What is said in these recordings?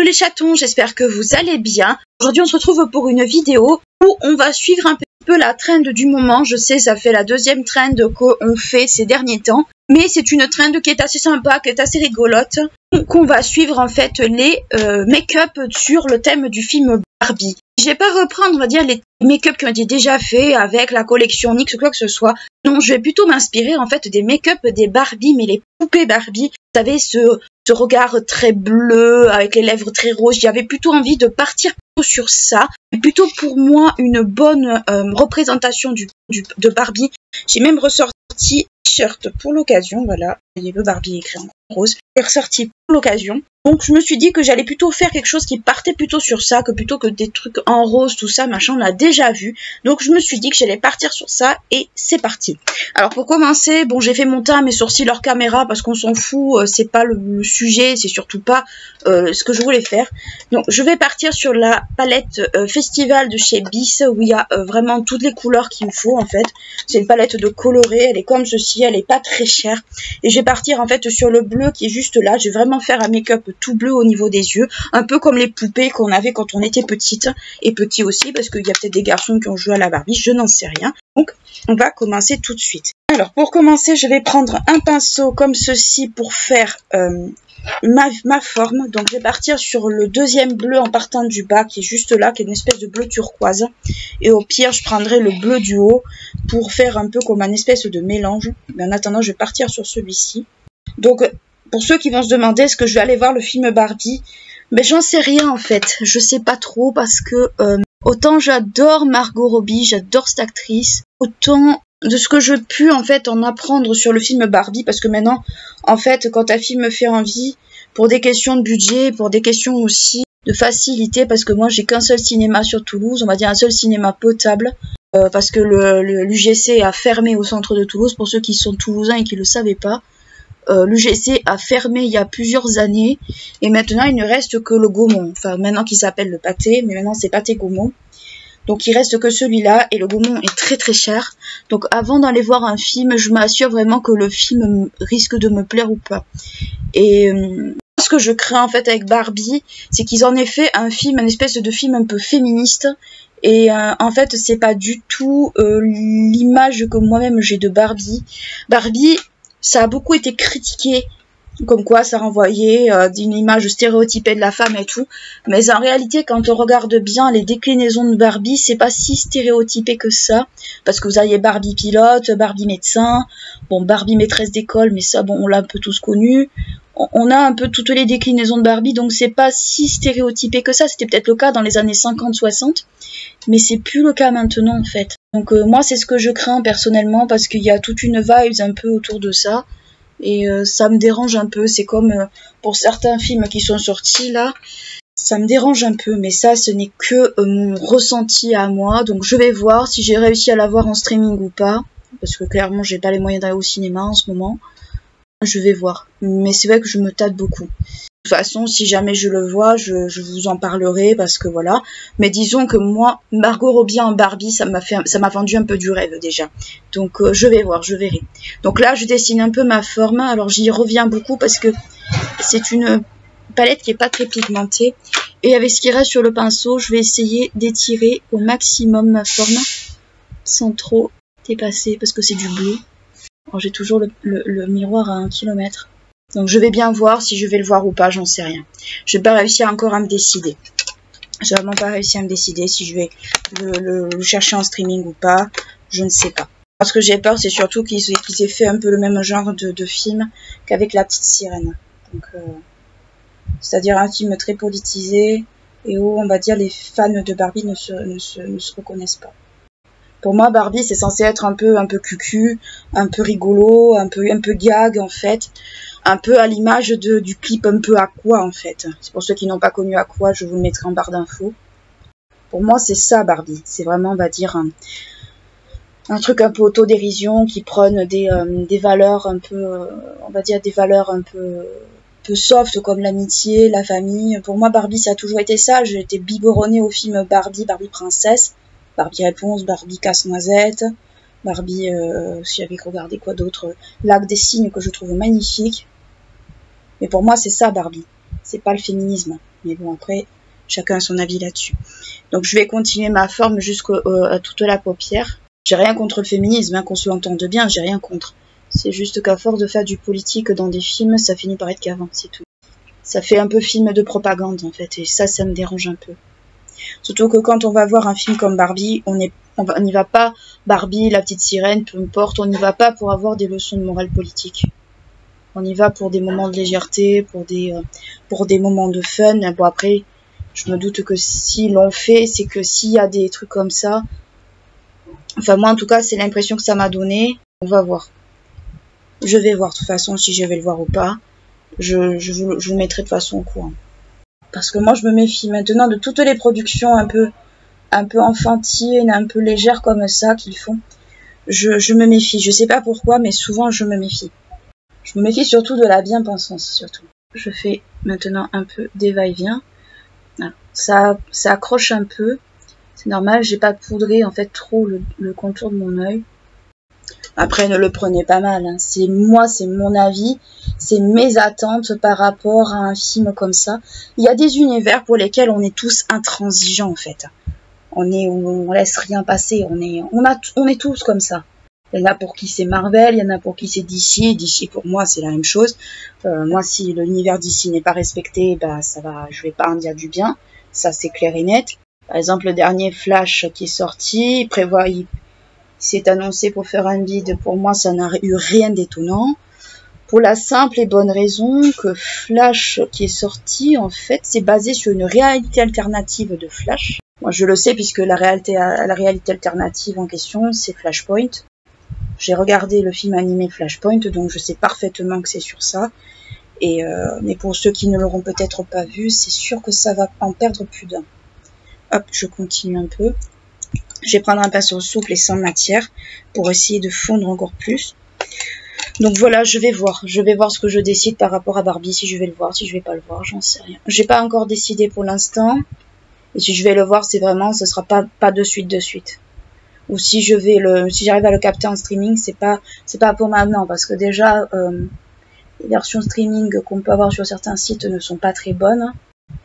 les chatons, j'espère que vous allez bien. Aujourd'hui on se retrouve pour une vidéo où on va suivre un petit peu la trend du moment. Je sais, ça fait la deuxième trend qu'on fait ces derniers temps, mais c'est une trend qui est assez sympa, qui est assez rigolote. Donc on va suivre en fait les make-up sur le thème du film Barbie. Je vais pas reprendre, on va dire, les make-up qui ont été déjà faits avec la collection NYX ou quoi que ce soit. Non, je vais plutôt m'inspirer en fait des make-up des Barbie, mais les poupées Barbie. Vous savez, ce regard très bleu, avec les lèvres très roses. J'avais plutôt envie de partir sur ça. Plutôt pour moi une bonne représentation de Barbie. J'ai même ressorti un t-shirt pour l'occasion, voilà. Vous voyez le Barbie écrit en rose. J'ai ressorti pour l'occasion. Donc je me suis dit que j'allais plutôt faire quelque chose qui partait plutôt sur ça, que plutôt que des trucs en rose, tout ça, machin, on l'a déjà vu. Donc je me suis dit que j'allais partir sur ça et c'est parti. Alors pour commencer, bon, j'ai fait mon teint, mes sourcils hors caméra parce qu'on s'en fout, c'est pas le sujet, c'est surtout pas ce que je voulais faire. Donc je vais partir sur la palette Festival de chez Bis où il y a vraiment toutes les couleurs qu'il me faut en fait. C'est une palette de coloré, elle est comme ceci, elle est pas très chère. Et je vais partir en fait sur le bleu qui est juste là. Je vais vraiment faire un make-up tout bleu au niveau des yeux, un peu comme les poupées qu'on avait quand on était petite et petit aussi, parce qu'il y a peut-être des garçons qui ont joué à la Barbie, je n'en sais rien. Donc on va commencer tout de suite. Alors pour commencer, je vais prendre un pinceau comme ceci pour faire ma forme. Donc je vais partir sur le deuxième bleu en partant du bas qui est juste là, qui est une espèce de bleu turquoise, et au pire je prendrai le bleu du haut pour faire un peu comme un espèce de mélange. Mais en attendant, je vais partir sur celui-ci. Donc pour ceux qui vont se demander est-ce que je vais aller voir le film Barbie, ben j'en sais rien en fait, je sais pas trop parce que autant j'adore Margot Robbie, j'adore cette actrice, autant de ce que je pu en fait en apprendre sur le film Barbie, parce que maintenant en fait quand un film me fait envie, pour des questions de budget, pour des questions aussi de facilité, parce que moi j'ai qu'un seul cinéma sur Toulouse, on va dire un seul cinéma potable, parce que l'UGC a fermé au centre de Toulouse, pour ceux qui sont toulousains et qui le savaient pas. L'UGC a fermé il y a plusieurs années et maintenant il ne reste que le Gaumont, enfin maintenant qui s'appelle le Pâté, mais maintenant c'est Pâté Gaumont. Donc il reste que celui-là et le Gaumont est très très cher. Donc avant d'aller voir un film, je m'assure vraiment que le film risque de me plaire ou pas. Et ce que je crains en fait avec Barbie, c'est qu'ils en aient fait un film, une espèce de film un peu féministe. Et en fait c'est pas du tout l'image que moi-même j'ai de Barbie. Barbie, ça a beaucoup été critiqué, comme quoi ça renvoyait d'une image stéréotypée de la femme et tout. Mais en réalité, quand on regarde bien les déclinaisons de Barbie, c'est pas si stéréotypé que ça. Parce que vous aviez Barbie pilote, Barbie médecin, bon, Barbie maîtresse d'école, mais ça, bon, on l'a un peu tous connu. On a un peu toutes les déclinaisons de Barbie, donc c'est pas si stéréotypé que ça. C'était peut-être le cas dans les années 50-60, mais c'est plus le cas maintenant en fait. Donc moi c'est ce que je crains personnellement, parce qu'il y a toute une vibe un peu autour de ça, et ça me dérange un peu. C'est comme pour certains films qui sont sortis là, ça me dérange un peu, mais ça ce n'est que mon ressenti à moi. Donc je vais voir si j'ai réussi à la voir en streaming ou pas, parce que clairement j'ai pas les moyens d'aller au cinéma en ce moment. Je vais voir, mais c'est vrai que je me tâte beaucoup. De toute façon, si jamais je le vois, je vous en parlerai, parce que voilà. Mais disons que moi, Margot Robbie en Barbie, ça m'a vendu un peu du rêve déjà. Donc je vais voir, je verrai. Donc là, je dessine un peu ma forme. Alors j'y reviens beaucoup parce que c'est une palette qui est pas très pigmentée. Et avec ce qui reste sur le pinceau, je vais essayer d'étirer au maximum ma forme sans trop dépasser, parce que c'est du bleu. Alors j'ai toujours le miroir à 1 km. Donc je vais bien voir si je vais le voir ou pas, j'en sais rien. Je n'ai pas réussi encore à me décider. J'ai vraiment pas réussi à me décider si je vais le chercher en streaming ou pas. Je ne sais pas. Ce que j'ai peur, c'est surtout qu'ils aient fait un peu le même genre de film qu'avec La Petite Sirène. Donc c'est-à-dire un film très politisé et où on va dire les fans de Barbie ne se reconnaissent pas. Pour moi, Barbie, c'est censé être un peu cucu, un peu rigolo, un peu gag en fait, un peu à l'image du clip un peu Aqua en fait. C'est pour ceux qui n'ont pas connu Aqua, je vous le mettrai en barre d'infos. Pour moi, c'est ça Barbie. C'est vraiment, on va dire, un truc un peu autodérision qui prône des valeurs un peu, on va dire des valeurs un peu soft comme l'amitié, la famille. Pour moi, Barbie, ça a toujours été ça. J'ai été biberonnée au film Barbie, Barbie princesse. Barbie réponse, Barbie casse-noisette, Barbie, si j'avais regardé quoi d'autre, Lac des Cygnes que je trouve magnifique. Mais pour moi c'est ça Barbie, c'est pas le féminisme. Mais bon, après, chacun a son avis là-dessus. Donc je vais continuer ma forme jusqu'à toute la paupière. J'ai rien contre le féminisme, hein, qu'on se l'entende bien, j'ai rien contre. C'est juste qu'à force de faire du politique dans des films, ça finit par être qu'avant, c'est tout. Ça fait un peu film de propagande en fait, et ça me dérange un peu. Surtout que quand on va voir un film comme Barbie, on n'y va pas, Barbie, la petite sirène, peu importe, on n'y va pas pour avoir des leçons de morale politique. On y va pour des moments de légèreté, pour des moments de fun. Bon après, je me doute que si l'on fait, c'est que s'il y a des trucs comme ça, enfin moi en tout cas c'est l'impression que ça m'a donné, on va voir. Je vais voir de toute façon si je vais le voir ou pas. Je vous mettrai de toute façon au courant. Parce que moi je me méfie maintenant de toutes les productions un peu enfantines, un peu légères comme ça qu'ils font. Je me méfie, je sais pas pourquoi, mais souvent je me méfie. Je me méfie surtout de la bien-pensance, surtout. Je fais maintenant un peu des va-et-vient. Ça accroche un peu. C'est normal, j'ai pas poudré en fait trop le contour de mon œil. Après, ne le prenez pas mal, hein. C'est mon avis, c'est mes attentes par rapport à un film comme ça. Il y a des univers pour lesquels on est tous intransigeants en fait. On laisse rien passer, on est tous comme ça. Il y en a pour qui c'est Marvel, il y en a pour qui c'est DC. DC pour moi c'est la même chose. Moi si l'univers DC n'est pas respecté, bah ça va, je vais pas en dire du bien. Ça c'est clair et net. Par exemple le dernier Flash qui est sorti, il s'est annoncé pour faire un bid. Pour moi ça n'a eu rien d'étonnant. Pour la simple et bonne raison que Flash qui est sorti en fait c'est basé sur une réalité alternative de Flash. Moi je le sais puisque la réalité alternative en question c'est Flashpoint. J'ai regardé le film animé Flashpoint, donc je sais parfaitement que c'est sur ça. Mais pour ceux qui ne l'auront peut-être pas vu, c'est sûr que ça va en perdre plus d'un. Hop, je continue un peu. Je vais prendre un pinceau souple et sans matière pour essayer de fondre encore plus. Donc voilà, je vais voir ce que je décide par rapport à Barbie, si je vais le voir, si je vais pas le voir, j'en sais rien. J'ai pas encore décidé pour l'instant. Et si je vais le voir, c'est vraiment, ce sera pas de suite. Ou si j'arrive à le capter en streaming, c'est pas pour maintenant, parce que déjà les versions streaming qu'on peut avoir sur certains sites ne sont pas très bonnes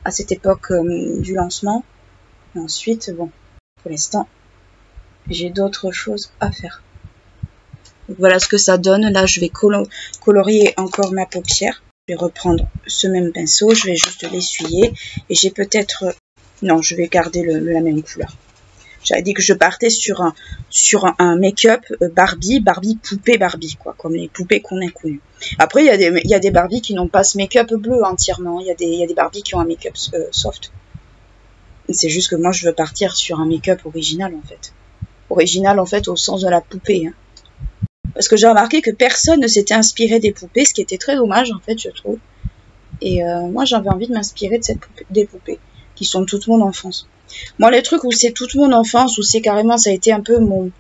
à cette époque du lancement. Et ensuite, bon, pour l'instant, j'ai d'autres choses à faire. Donc voilà ce que ça donne. Là, je vais colorier encore ma paupière. Je vais reprendre ce même pinceau, je vais juste l'essuyer et j'ai peut-être, non, je vais garder la même couleur. J'avais dit que je partais sur un make-up Barbie poupée Barbie, quoi, comme les poupées qu'on a connues. Après, il y a des Barbies qui n'ont pas ce make-up bleu entièrement. Il y a des Barbies qui ont un make-up soft. C'est juste que moi, je veux partir sur un make-up original, en fait. Original, en fait, au sens de la poupée. Hein. Parce que j'ai remarqué que personne ne s'était inspiré des poupées, ce qui était très dommage, en fait, je trouve. Et moi, j'avais envie de m'inspirer des poupées, qui sont toute mon enfance. Moi, les trucs où c'est toute mon enfance, où c'est carrément, ça a été un peu mon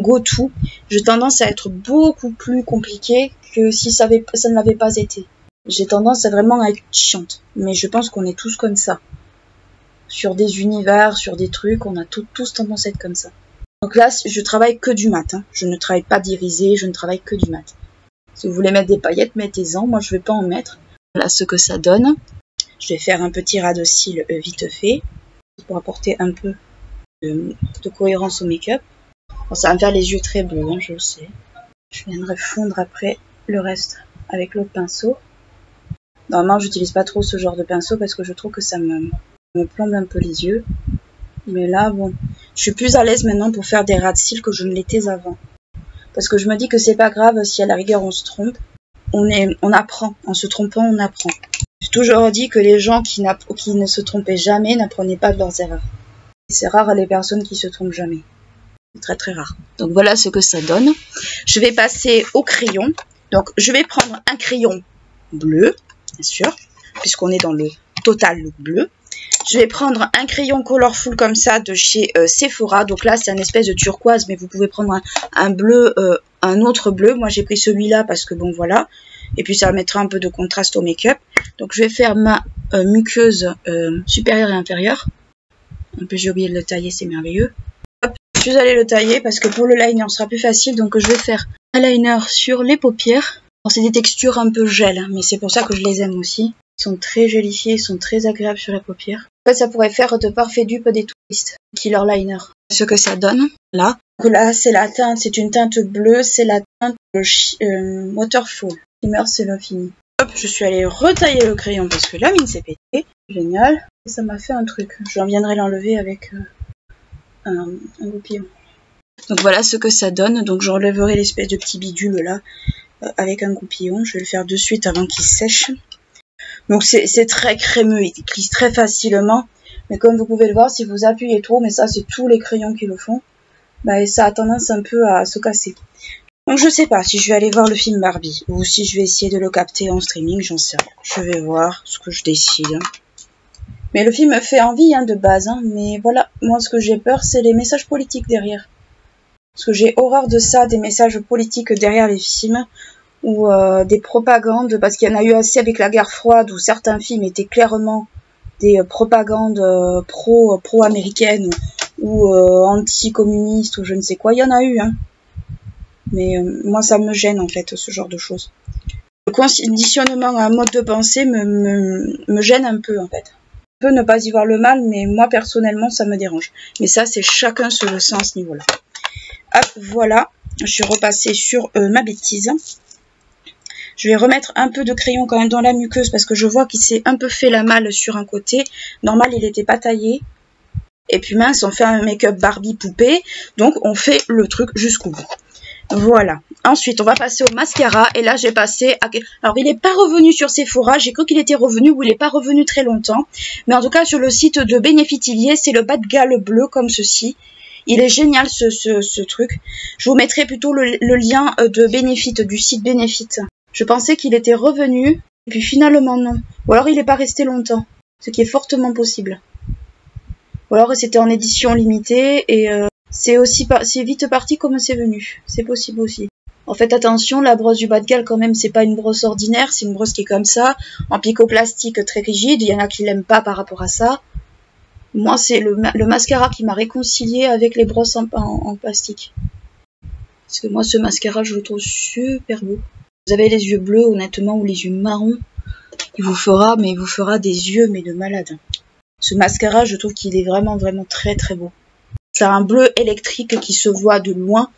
go-to, j'ai tendance à être beaucoup plus compliqué que si ça ne l'avait pas été. J'ai tendance à vraiment être chiante. Mais je pense qu'on est tous comme ça. Sur des univers, sur des trucs, on a tous tendance à être comme ça. Donc là, je travaille que du mat. Hein. Je ne travaille pas d'irisé, je ne travaille que du mat. Si vous voulez mettre des paillettes, mettez-en. Moi, je ne vais pas en mettre. Voilà ce que ça donne. Je vais faire un petit ras de cils vite fait. Pour apporter un peu de cohérence au make-up. Bon, ça va me faire les yeux très bleus, hein, je le sais. Je viendrai fondre après le reste avec l'autre pinceau. Normalement, j'utilise pas trop ce genre de pinceau parce que je trouve que ça me plombe un peu les yeux. Mais là, bon, je suis plus à l'aise maintenant pour faire des ras de cils que je ne l'étais avant. Parce que je me dis que c'est pas grave si à la rigueur on se trompe. On apprend. En se trompant, on apprend. J'ai toujours dit que les gens qui ne se trompaient jamais n'apprenaient pas de leurs erreurs. C'est rare les personnes qui se trompent jamais. C'est très très rare. Donc voilà ce que ça donne. Je vais passer au crayon. Donc je vais prendre un crayon bleu, bien sûr, puisqu'on est dans le total look bleu. Je vais prendre un crayon colorful comme ça de chez Sephora. Donc là c'est un espèce de turquoise, mais vous pouvez prendre un bleu, un autre bleu. Moi j'ai pris celui-là parce que bon voilà. Et puis ça mettra un peu de contraste au make-up. Donc je vais faire ma muqueuse supérieure et inférieure. En plus j'ai oublié de le tailler, c'est merveilleux. Hop, je suis allée le tailler parce que pour le liner ce sera plus facile. Donc je vais faire un liner sur les paupières. C'est des textures un peu gel, hein, mais c'est pour ça que je les aime aussi. Ils sont très gélifiés, ils sont très agréables sur la paupière. En fait, ça pourrait faire de parfaits dupes des touristes. Killer liner. Ce que ça donne, là. Donc là, c'est la teinte, c'est une teinte bleue, c'est la teinte Waterfall. Shimmer, c'est l'infini. Hop, je suis allée retailler le crayon parce que la mine s'est pétée. Génial. Et ça m'a fait un truc. Je viendrai l'enlever avec un goupillon. Donc voilà ce que ça donne. Donc j'enlèverai l'espèce de petit bidule là avec un goupillon. Je vais le faire de suite avant qu'il sèche. Donc c'est très crémeux, il glisse très facilement. Mais comme vous pouvez le voir, si vous appuyez trop, mais ça c'est tous les crayons qui le font, bah, ça a tendance un peu à se casser. Donc je sais pas si je vais aller voir le film Barbie ou si je vais essayer de le capter en streaming, j'en sais rien. Je vais voir ce que je décide. Mais le film me fait envie de base, mais voilà, moi ce que j'ai peur c'est les messages politiques derrière. Parce que j'ai horreur de ça, des messages politiques derrière les films, ou des propagandes, parce qu'il y en a eu assez avec la guerre froide, où certains films étaient clairement des propagandes pro-américaines, ou anti-communistes, ou je ne sais quoi, il y en a eu, Mais moi ça me gêne en fait, ce genre de choses. Le conditionnement à un mode de pensée me gêne un peu en fait. Je peux ne pas y voir le mal, mais moi personnellement ça me dérange. Mais ça c'est chacun se le sent à ce niveau-là. Hop, voilà, je suis repassée sur ma bêtise. Je vais remettre un peu de crayon quand même dans la muqueuse parce que je vois qu'il s'est un peu fait la malle sur un côté. Normal, il n'était pas taillé. Et puis mince, on fait un make-up Barbie poupée. Donc on fait le truc jusqu'au bout. Voilà. Ensuite, on va passer au mascara. Et là, j'ai passé à... Alors, il n'est pas revenu sur Sephora. J'ai cru qu'il était revenu ou il n'est pas revenu très longtemps. Mais en tout cas, sur le site de Benefitilier, c'est le bas de galle bleu comme ceci. Il est génial ce truc. Je vous mettrai plutôt le lien de Benefit, du site Benefit. Je pensais qu'il était revenu, et puis finalement non. Ou alors il n'est pas resté longtemps, ce qui est fortement possible. Ou alors c'était en édition limitée, et c'est vite parti comme c'est venu. C'est possible aussi. En fait attention, la brosse du bas de galle quand même, c'est pas une brosse ordinaire, c'est une brosse qui est comme ça, en picoplastique très rigide. Il y en a qui l'aiment pas par rapport à ça. Moi, c'est le mascara qui m'a réconcilié avec les brosses en plastique. Parce que moi, ce mascara, je le trouve super beau. Vous avez les yeux bleus, honnêtement, ou les yeux marrons. Il vous fera des yeux, mais de malade. Ce mascara, je trouve qu'il est vraiment, vraiment très, très beau. C'est un bleu électrique qui se voit de loin,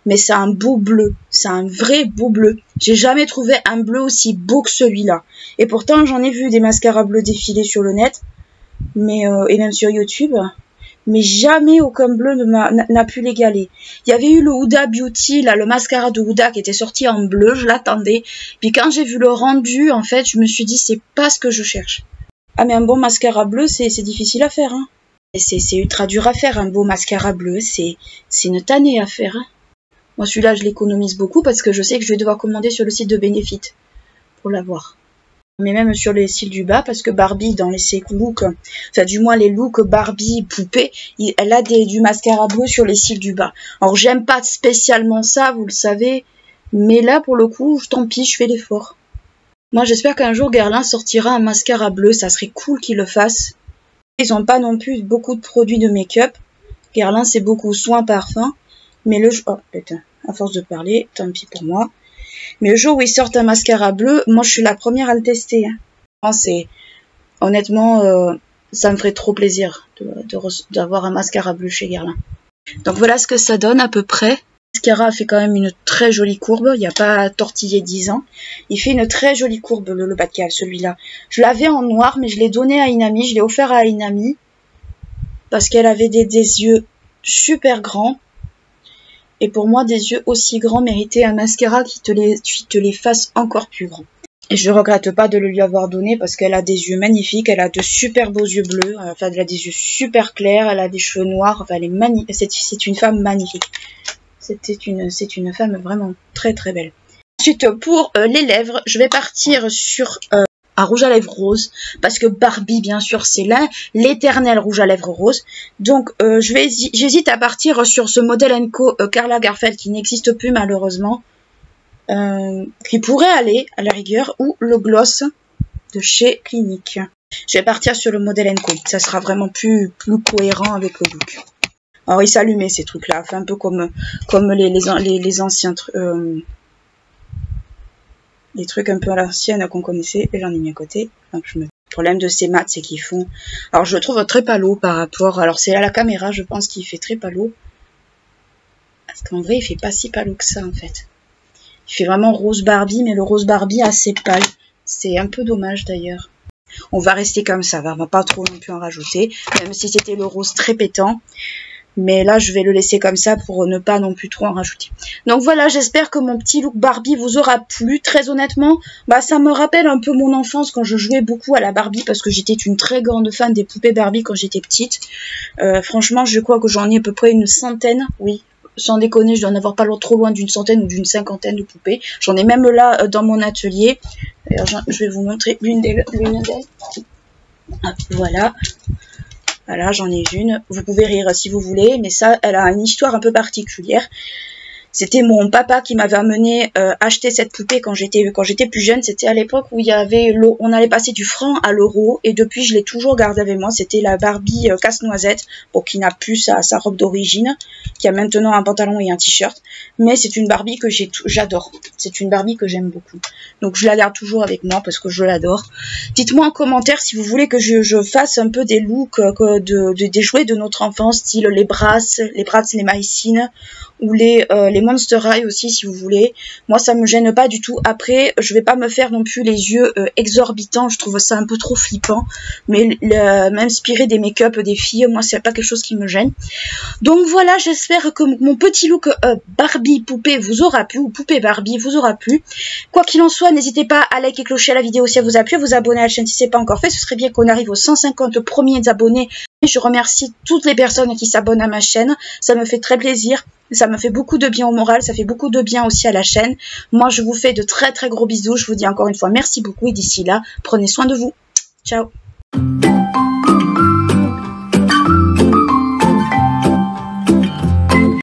mais c'est un beau bleu. C'est un vrai beau bleu. J'ai jamais trouvé un bleu aussi beau que celui-là. Et pourtant, j'en ai vu des mascaras bleus défiler sur le net. Et même sur YouTube, mais jamais aucun bleu n'a pu l'égaler. Il y avait eu le Huda Beauty, là, le mascara de Huda qui était sorti en bleu, je l'attendais. Puis quand j'ai vu le rendu, en fait, je me suis dit, c'est pas ce que je cherche. Ah, mais un bon mascara bleu, c'est difficile à faire, Et c'est ultra dur à faire, un beau mascara bleu, c'est une tannée à faire, Moi, celui-là, je l'économise beaucoup parce que je sais que je vais devoir commander sur le site de Benefit pour l'avoir. Mais même sur les cils du bas, parce que Barbie, dans ses looks, enfin du moins les looks Barbie poupée, elle a du mascara bleu sur les cils du bas. Alors j'aime pas spécialement ça, vous le savez, mais là pour le coup, tant pis, je fais l'effort. Moi j'espère qu'un jour Guerlain sortira un mascara bleu, ça serait cool qu'il le fasse. Ils ont pas non plus beaucoup de produits de make-up. Guerlain c'est beaucoup soin parfum, mais oh putain, à force de parler, tant pis pour moi. Mais le jour où ils sortent un mascara bleu, moi je suis la première à le tester. Honnêtement, ça me ferait trop plaisir d'avoir un mascara bleu chez Guerlain. Donc voilà ce que ça donne à peu près. Le mascara fait quand même une très jolie courbe. Il n'y a pas à tortiller 10 ans. Il fait une très jolie courbe, le bas de galle, celui-là. Je l'avais en noir, mais je l'ai donné à une amie. Je l'ai offert à une amie. Parce qu'elle avait des yeux super grands. Et pour moi, des yeux aussi grands méritaient un mascara qui te les fasse encore plus grands. Et je regrette pas de le lui avoir donné parce qu'elle a des yeux magnifiques, elle a de super beaux yeux bleus, enfin elle a des yeux super clairs, elle a des cheveux noirs, enfin elle est magnifique, c'est une femme magnifique. C'est une femme vraiment très très belle. Ensuite pour les lèvres, je vais partir sur un rouge à lèvres rose, parce que Barbie, bien sûr, c'est l'éternel rouge à lèvres rose. Donc, j'hésite à partir sur ce Model & Co. Karl Lagerfeld qui n'existe plus malheureusement, qui pourrait aller à la rigueur, ou le gloss de chez Clinique. Je vais partir sur le Model & Co. Ça sera vraiment plus cohérent avec le look. Alors, ils s'allumaient ces trucs-là, enfin, un peu comme les anciens des trucs un peu à l'ancienne qu'on connaissait, et j'en ai mis à côté. Donc le problème de ces mats, c'est qu'ils font... Alors je le trouve très palo par rapport... Alors c'est à la caméra, je pense qu'il fait très palo. Parce qu'en vrai, il fait pas si palo que ça, en fait. Il fait vraiment rose Barbie, mais le rose Barbie assez pâle. C'est un peu dommage, d'ailleurs. On va rester comme ça, on va pas trop non plus en rajouter. Même si c'était le rose très pétant. Mais là, je vais le laisser comme ça pour ne pas non plus trop en rajouter. Donc voilà, j'espère que mon petit look Barbie vous aura plu. Très honnêtement, bah ça me rappelle un peu mon enfance quand je jouais beaucoup à la Barbie, parce que j'étais une très grande fan des poupées Barbie quand j'étais petite. Franchement, je crois que j'en ai à peu près une centaine, oui. Sans déconner, je dois en avoir pas trop loin d'une centaine ou d'une cinquantaine de poupées. J'en ai même là dans mon atelier. D'ailleurs, je vais vous montrer l'une d'elles. Voilà. Voilà, j'en ai une. Vous pouvez rire si vous voulez, mais ça, elle a une histoire un peu particulière. C'était mon papa qui m'avait amené acheter cette poupée quand j'étais plus jeune. C'était à l'époque où il y avait on allait passer du franc à l'euro, et depuis je l'ai toujours gardée avec moi. C'était la Barbie casse-noisette, bon, qui n'a plus sa robe d'origine, qui a maintenant un pantalon et un t-shirt. Mais c'est une Barbie que j'adore. C'est une Barbie que j'aime beaucoup. Donc je la garde toujours avec moi parce que je l'adore. Dites-moi en commentaire si vous voulez que je fasse un peu des looks des jouets de notre enfance, style les Bratz, les Maïsines, ou les Monster High aussi, si vous voulez. Moi, ça me gêne pas du tout. Après, je vais pas me faire non plus les yeux exorbitants. Je trouve ça un peu trop flippant. Mais m'inspirer des make-up des filles, moi, c'est pas quelque chose qui me gêne. Donc voilà, j'espère que mon petit look Barbie poupée vous aura plu, ou poupée Barbie vous aura plu. Quoi qu'il en soit, n'hésitez pas à liker et clocher la vidéo si elle vous a plu, à vous abonner à la chaîne si ce n'est pas encore fait. Ce serait bien qu'on arrive aux 150 premiers abonnés. Je remercie toutes les personnes qui s'abonnent à ma chaîne. Ça me fait très plaisir. Ça me fait beaucoup de bien au moral. Ça fait beaucoup de bien aussi à la chaîne. Moi, je vous fais de très très gros bisous. Je vous dis encore une fois merci beaucoup. Et d'ici là, prenez soin de vous. Ciao.